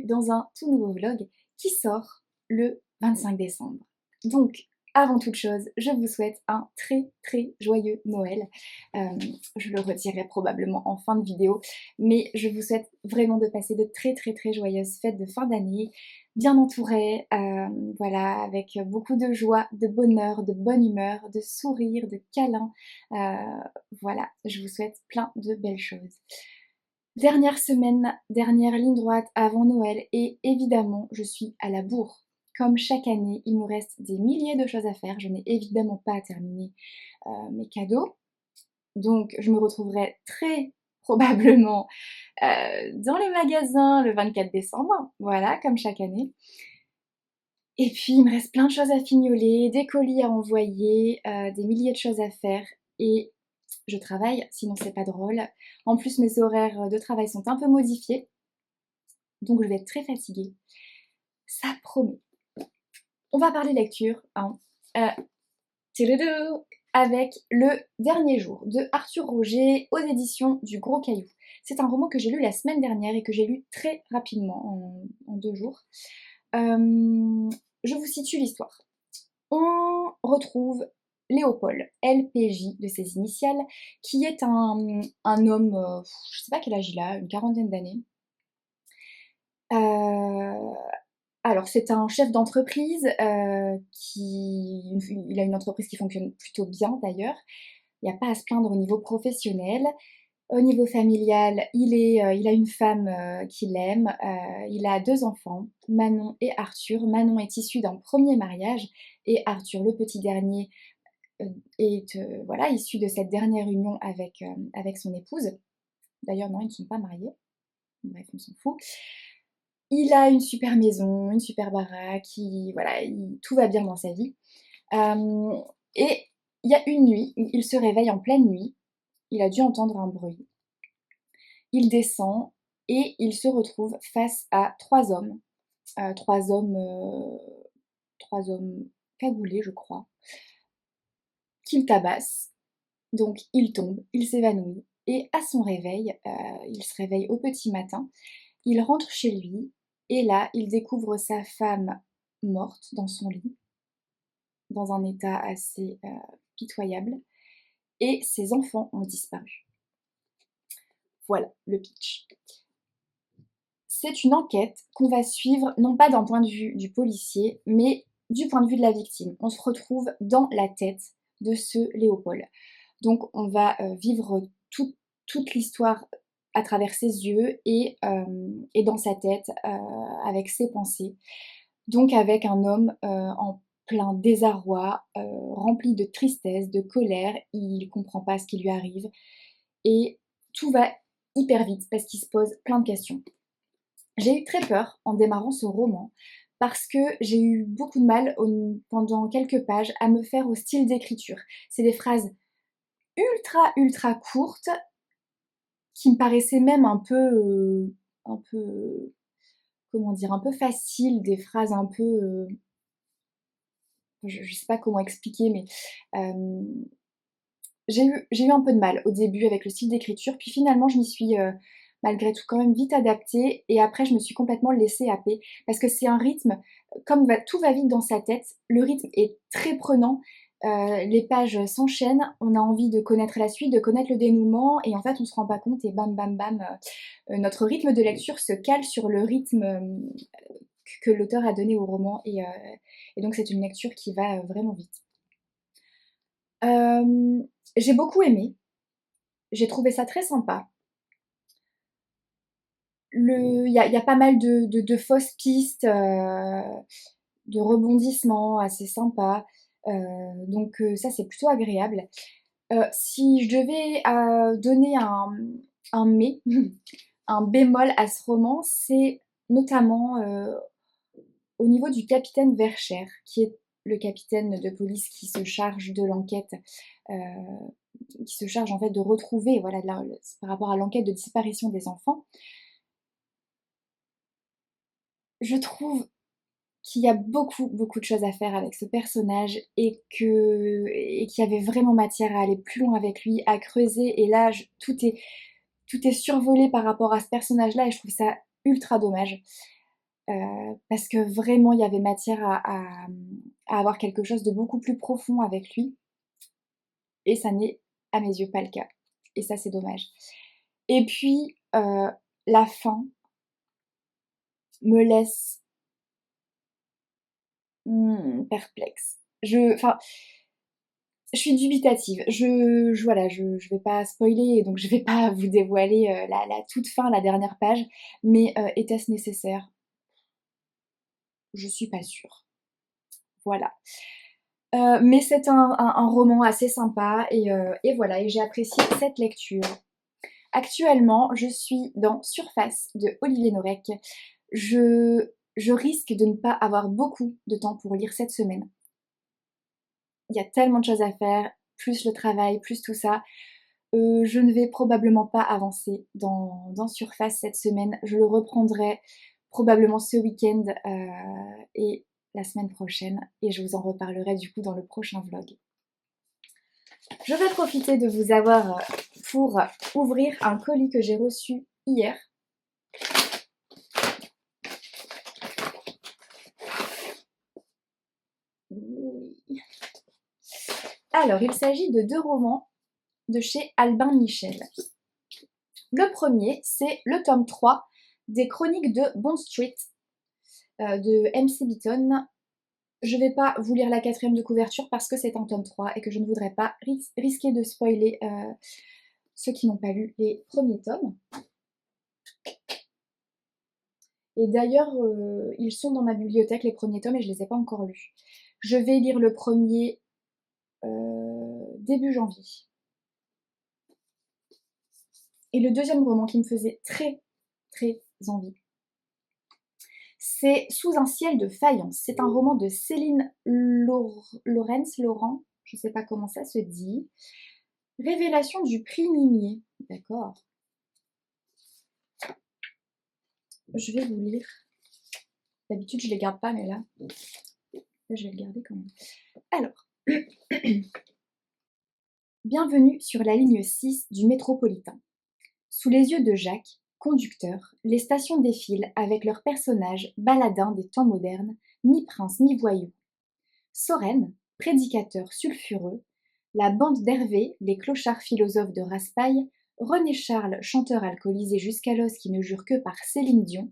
dans un tout nouveau vlog qui sort le 25 décembre. Donc, avant toute chose, je vous souhaite un très très joyeux Noël. Je le retirerai probablement en fin de vidéo, mais je vous souhaite vraiment de passer de très très très joyeuses fêtes de fin d'année, bien entourées, voilà, avec beaucoup de joie, de bonheur, de bonne humeur, de sourires, de câlins. Voilà, je vous souhaite plein de belles choses. Dernière semaine, dernière ligne droite avant Noël et évidemment, je suis à la bourre. Comme chaque année, il me reste des milliers de choses à faire. Je n'ai évidemment pas terminé mes cadeaux. Donc, je me retrouverai très probablement dans les magasins le 24 décembre. Voilà, comme chaque année. Et puis, il me reste plein de choses à fignoler, des colis à envoyer, des milliers de choses à faire. Et je travaille, sinon c'est pas drôle. En plus, mes horaires de travail sont un peu modifiés. Donc, je vais être très fatiguée. Ça promet. On va parler lecture, hein. Avec Le Dernier Jour de Arthur Roger aux éditions du Gros Caillou. C'est un roman que j'ai lu la semaine dernière et que j'ai lu très rapidement, en 2 jours. Je vous situe l'histoire. On retrouve Léopold, LPJ de ses initiales, qui est un homme, je sais pas quel âge il a, une quarantaine d'années. Alors c'est un chef d'entreprise il a une entreprise qui fonctionne plutôt bien d'ailleurs. Il n'y a pas à se plaindre au niveau professionnel. Au niveau familial, il a une femme qu'il aime, il a 2 enfants, Manon et Arthur. Manon est issue d'un premier mariage et Arthur, le petit dernier, est voilà, issu de cette dernière union avec son épouse. D'ailleurs non, ils ne sont pas mariés. Bref, on s'en fout. Il a une super maison, une super baraque, voilà, tout va bien dans sa vie. Et il y a une nuit, il se réveille en pleine nuit, il a dû entendre un bruit. Il descend et il se retrouve face à 3 hommes. 3 hommes, 3 hommes cagoulés, je crois, qu'il tabasse. Donc il tombe, il s'évanouit. Et à son réveil, il se réveille au petit matin, il rentre chez lui et là, il découvre sa femme morte dans son lit, dans un état assez pitoyable, et ses enfants ont disparu. Voilà le pitch. C'est une enquête qu'on va suivre, non pas d'un point de vue du policier, mais du point de vue de la victime. On se retrouve dans la tête de ce Léopold. Donc on va vivre toute l'histoire à travers ses yeux et dans sa tête, avec ses pensées. Donc avec un homme en plein désarroi, rempli de tristesse, de colère, il comprend pas ce qui lui arrive et tout va hyper vite parce qu'il se pose plein de questions. J'ai eu très peur en démarrant ce roman parce que j'ai eu beaucoup de mal pendant quelques pages à me faire au style d'écriture. C'est des phrases ultra ultra courtes qui me paraissaient même un peu, comment dire, un peu faciles, des phrases un peu, je sais pas comment expliquer, mais j'ai eu un peu de mal au début avec le style d'écriture, puis finalement je m'y suis malgré tout quand même vite adaptée et après je me suis complètement laissée happer parce que c'est un rythme, comme tout va vite dans sa tête, le rythme est très prenant, les pages s'enchaînent, on a envie de connaître la suite, de connaître le dénouement et en fait on se rend pas compte et bam bam bam, notre rythme de lecture se cale sur le rythme que l'auteur a donné au roman et donc c'est une lecture qui va vraiment vite. J'ai beaucoup aimé, j'ai trouvé ça très sympa. Il y a pas mal de fausses pistes, de rebondissements assez sympas, donc ça c'est plutôt agréable. Si je devais donner un mais, un bémol à ce roman, c'est notamment au niveau du capitaine Verchères, qui est le capitaine de police qui se charge de l'enquête, qui se charge en fait de retrouver, voilà, par rapport à l'enquête de disparition des enfants. Je trouve qu'il y a beaucoup, beaucoup de choses à faire avec ce personnage et qu'il y avait vraiment matière à aller plus loin avec lui, à creuser. Et là, tout est survolé par rapport à ce personnage-là et je trouve ça ultra dommage. parce que vraiment il y avait matière à avoir quelque chose de beaucoup plus profond avec lui. Et ça n'est, à mes yeux, pas le cas. Et ça, c'est dommage. Et puis, la fin me laisse perplexe. Enfin, je suis dubitative. Voilà, je vais pas spoiler, donc je vais pas vous dévoiler la toute fin, la dernière page. Mais était-ce nécessaire? Je suis pas sûre. Voilà. Mais c'est un roman assez sympa et voilà, et j'ai apprécié cette lecture. Actuellement, je suis dans Surface de Olivier Norek. Je risque de ne pas avoir beaucoup de temps pour lire cette semaine. Il y a tellement de choses à faire, plus le travail, plus tout ça. Je ne vais probablement pas avancer dans Surface cette semaine. Je le reprendrai probablement ce week-end et la semaine prochaine. Et je vous en reparlerai du coup dans le prochain vlog. Je vais profiter de vous avoir pour ouvrir un colis que j'ai reçu hier. Oui. Alors, il s'agit de 2 romans de chez Albin Michel. Le premier, c'est le tome 3 des Chroniques de Bond Street de MC Beaton. Je ne vais pas vous lire la 4e de couverture parce que c'est un tome 3 et que je ne voudrais pas risquer de spoiler ceux qui n'ont pas lu les premiers tomes. Et d'ailleurs, ils sont dans ma bibliothèque, les premiers tomes, et je ne les ai pas encore lus. Je vais lire le premier début janvier. Et le deuxième roman qui me faisait très très envie, c'est Sous un ciel de faïence. C'est un roman de Céline Laurent, je ne sais pas comment ça se dit. Révélation du prix Mimier. D'accord. Je vais vous lire. D'habitude, je ne les garde pas, mais là, je vais le garder quand même. Alors, bienvenue sur la ligne 6 du métropolitain. Sous les yeux de Jacques, conducteur, les stations défilent avec leurs personnages baladins des temps modernes, mi-prince, mi-voyou. Sorène, prédicateur sulfureux, la bande d'Hervé, les clochards philosophes de Raspail, René Charles, chanteur alcoolisé jusqu'à l'os qui ne jure que par Céline Dion,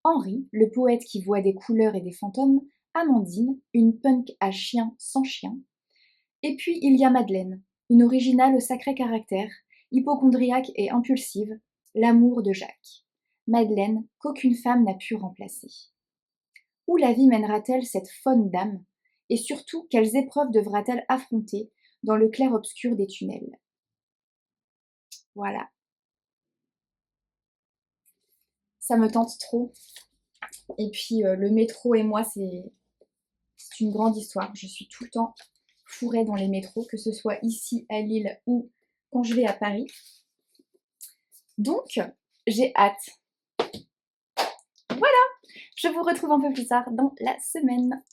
Henri, le poète qui voit des couleurs et des fantômes, Amandine, une punk à chien sans chien. Et puis il y a Madeleine, une originale au sacré caractère, hypocondriaque et impulsive, l'amour de Jacques. Madeleine qu'aucune femme n'a pu remplacer. Où la vie mènera-t-elle cette faune d'âme? Et surtout, quelles épreuves devra-t-elle affronter dans le clair-obscur des tunnels? Voilà. Ça me tente trop. Et puis le métro et moi, c'est une grande histoire. Je suis tout le temps fourrée dans les métros, que ce soit ici à Lille ou quand je vais à Paris. Donc, j'ai hâte. Voilà, je vous retrouve un peu plus tard dans la semaine.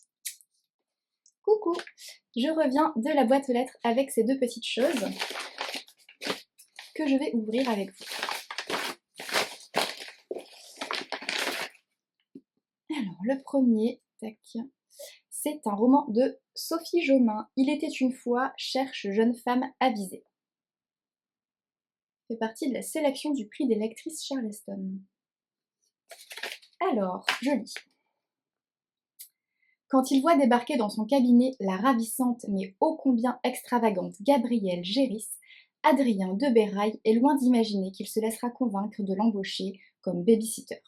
Coucou, je reviens de la boîte aux lettres avec ces 2 petites choses que je vais ouvrir avec vous. Alors, le premier, tac, c'est un roman de Sophie Jomain. Il était une fois, cherche jeune femme avisée. Fait partie de la sélection du prix des lectrices Charleston. Alors, je lis. Quand il voit débarquer dans son cabinet la ravissante mais ô combien extravagante Gabrielle Géris, Adrien de Béraille est loin d'imaginer qu'il se laissera convaincre de l'embaucher comme baby-sitter.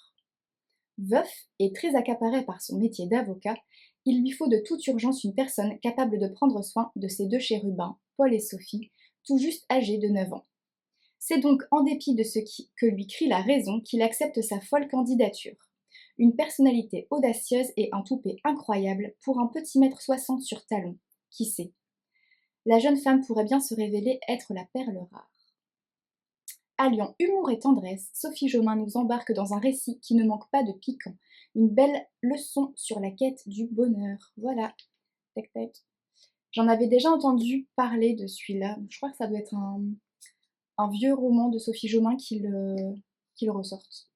Veuf et très accaparé par son métier d'avocat, il lui faut de toute urgence une personne capable de prendre soin de ses 2 chérubins, Paul et Sophie, tout juste âgés de 9 ans. C'est donc en dépit de ce que lui crie la raison qu'il accepte sa folle candidature. Une personnalité audacieuse et un toupet incroyable pour un petit mètre 60 sur talons. Qui sait? La jeune femme pourrait bien se révéler être la perle rare. Alliant humour et tendresse, Sophie Jomain nous embarque dans un récit qui ne manque pas de piquant. Une belle leçon sur la quête du bonheur. Voilà. Tac tac. J'en avais déjà entendu parler de celui-là. Je crois que ça doit être un vieux roman de Sophie Jomain qui le ressorte.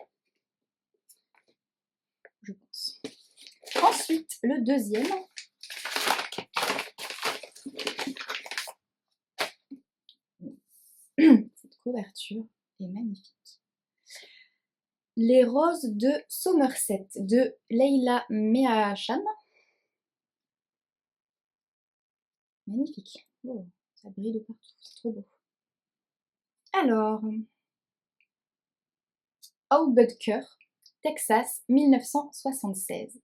Je pense. Ensuite, le deuxième. Cette couverture est magnifique. Les roses de Somerset de Leila Meacham. Magnifique. Oh, ça brille de partout, c'est trop beau. Alors, Aubucker, Texas, 1976.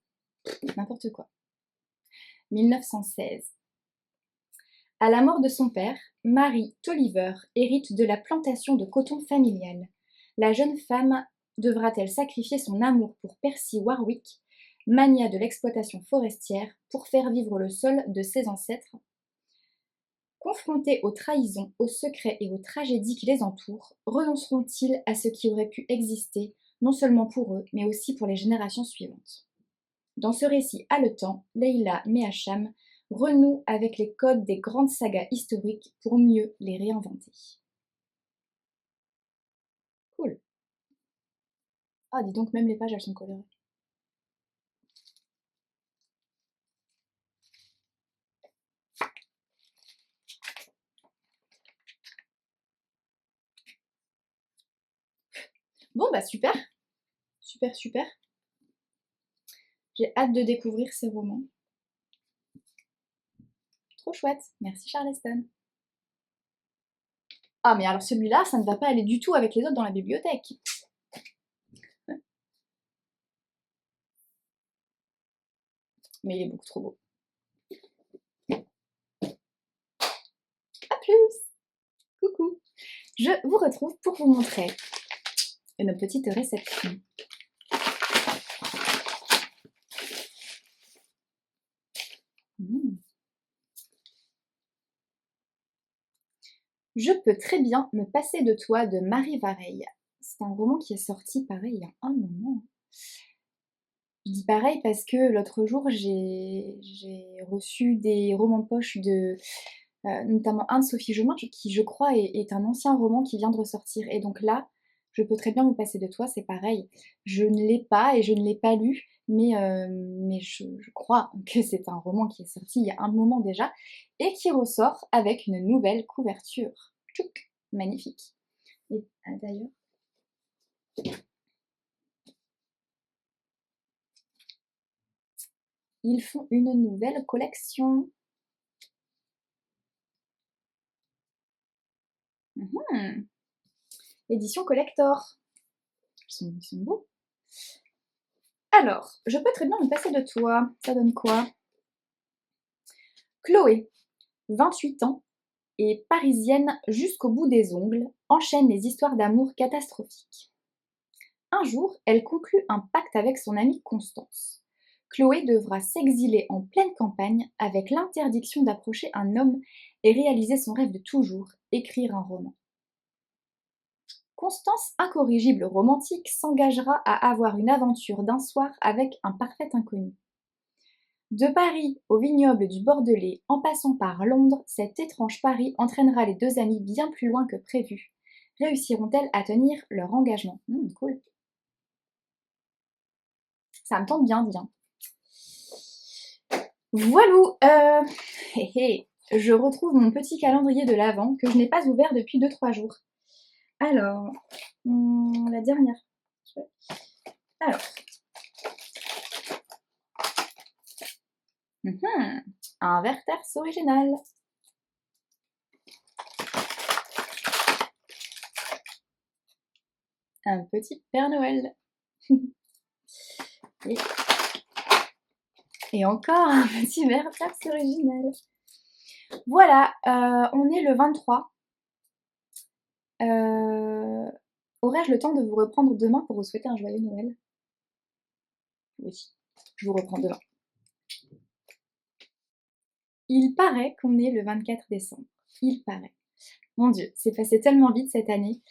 N'importe quoi. 1916. À la mort de son père, Mary Tolliver hérite de la plantation de coton familiale. La jeune femme devra-t-elle sacrifier son amour pour Percy Warwick, mania de l'exploitation forestière, pour faire vivre le sol de ses ancêtres? Confrontés aux trahisons, aux secrets et aux tragédies qui les entourent, renonceront-ils à ce qui aurait pu exister, non seulement pour eux, mais aussi pour les générations suivantes? Dans ce récit haletant, Leila Meacham renoue avec les codes des grandes sagas historiques pour mieux les réinventer. Cool. Ah, dis donc, même les pages, elles sont colorées. Bon, bah super. Super, super. J'ai hâte de découvrir ces romans. Trop chouette. Merci Charleston. Ah, mais alors celui-là, ça ne va pas aller du tout avec les autres dans la bibliothèque. Mais il est beaucoup trop beau. À plus. Coucou. Je vous retrouve pour vous montrer une petite réception. Je peux très bien me passer de toi de Marie Vareille. C'est un roman qui est sorti pareil il y a un moment. Je dis pareil parce que l'autre jour j'ai reçu des romans de poche de notamment un de Sophie Jomain qui je crois est un ancien roman qui vient de ressortir. Et donc là, je peux très bien me passer de toi, c'est pareil. Je ne l'ai pas et je ne l'ai pas lu, mais je crois que c'est un roman qui est sorti il y a un moment déjà et qui ressort avec une nouvelle couverture. Tchouk, magnifique. Et d'ailleurs, ils font une nouvelle collection. Édition collector. Ils sont beaux. Alors, je peux très bien me passer de toi. Ça donne quoi? Chloé, 28 ans, et parisienne jusqu'au bout des ongles, enchaîne les histoires d'amour catastrophiques. Un jour, elle conclut un pacte avec son amie Constance. Chloé devra s'exiler en pleine campagne avec l'interdiction d'approcher un homme et réaliser son rêve de toujours, écrire un roman. Constance, incorrigible romantique, s'engagera à avoir une aventure d'un soir avec un parfait inconnu. De Paris au vignoble du Bordelais, en passant par Londres, cet étrange pari entraînera les deux amies bien plus loin que prévu. Réussiront-elles à tenir leur engagement? Cool. Ça me tente bien, bien. Voilou, je retrouve mon petit calendrier de l'Avent que je n'ai pas ouvert depuis 2-3 jours. Alors, la dernière. Alors. Un Werther's original. Un petit Père Noël. Et encore un petit Werther's original. Voilà, on est le 23. Aurais-je le temps de vous reprendre demain pour vous souhaiter un joyeux Noël? Oui, je vous reprends demain. Il paraît qu'on est le 24 décembre. Il paraît. Mon Dieu, c'est passé tellement vite cette année.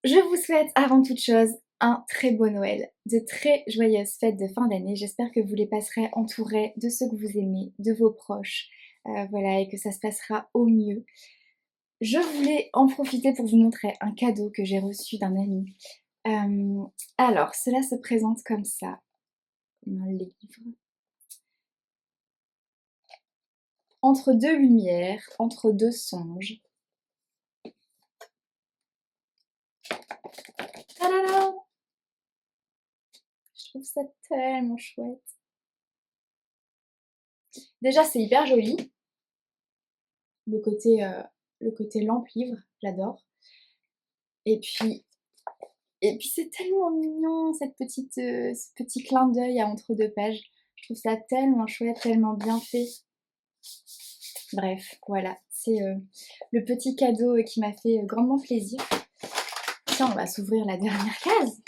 Je vous souhaite avant toute chose un très beau Noël, de très joyeuses fêtes de fin d'année. J'espère que vous les passerez entourés de ceux que vous aimez, de vos proches, voilà, et que ça se passera au mieux. Je voulais en profiter pour vous montrer un cadeau que j'ai reçu d'un ami. Alors, cela se présente comme ça. Un livre. Entre deux lumières, entre deux songes. Tadadam! Je trouve ça tellement chouette. Déjà, c'est hyper joli. Le côté lampe-livre, j'adore. Et puis c'est tellement mignon, ce petit clin d'œil à entre deux pages. Je trouve ça tellement chouette, tellement bien fait. Bref, voilà, c'est le petit cadeau qui m'a fait grandement plaisir. Tiens, on va s'ouvrir la dernière case.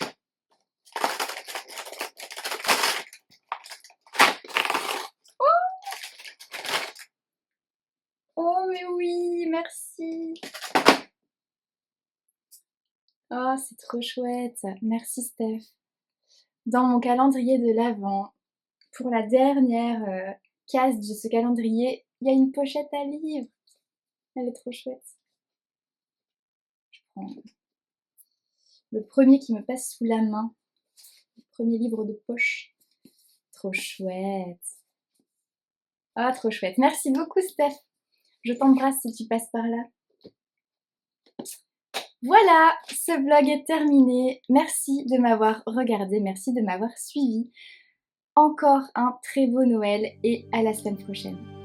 Oh mais oui, merci. Oh, c'est trop chouette. Merci Steph. Dans mon calendrier de l'Avent, pour la dernière case de ce calendrier, il y a une pochette à livres. Elle est trop chouette. Je prends le premier qui me passe sous la main. Le premier livre de poche. Trop chouette. Ah, trop chouette. Merci beaucoup Steph. Je t'embrasse si tu passes par là. Voilà, ce vlog est terminé. Merci de m'avoir regardé, merci de m'avoir suivi. Encore un très beau Noël et à la semaine prochaine.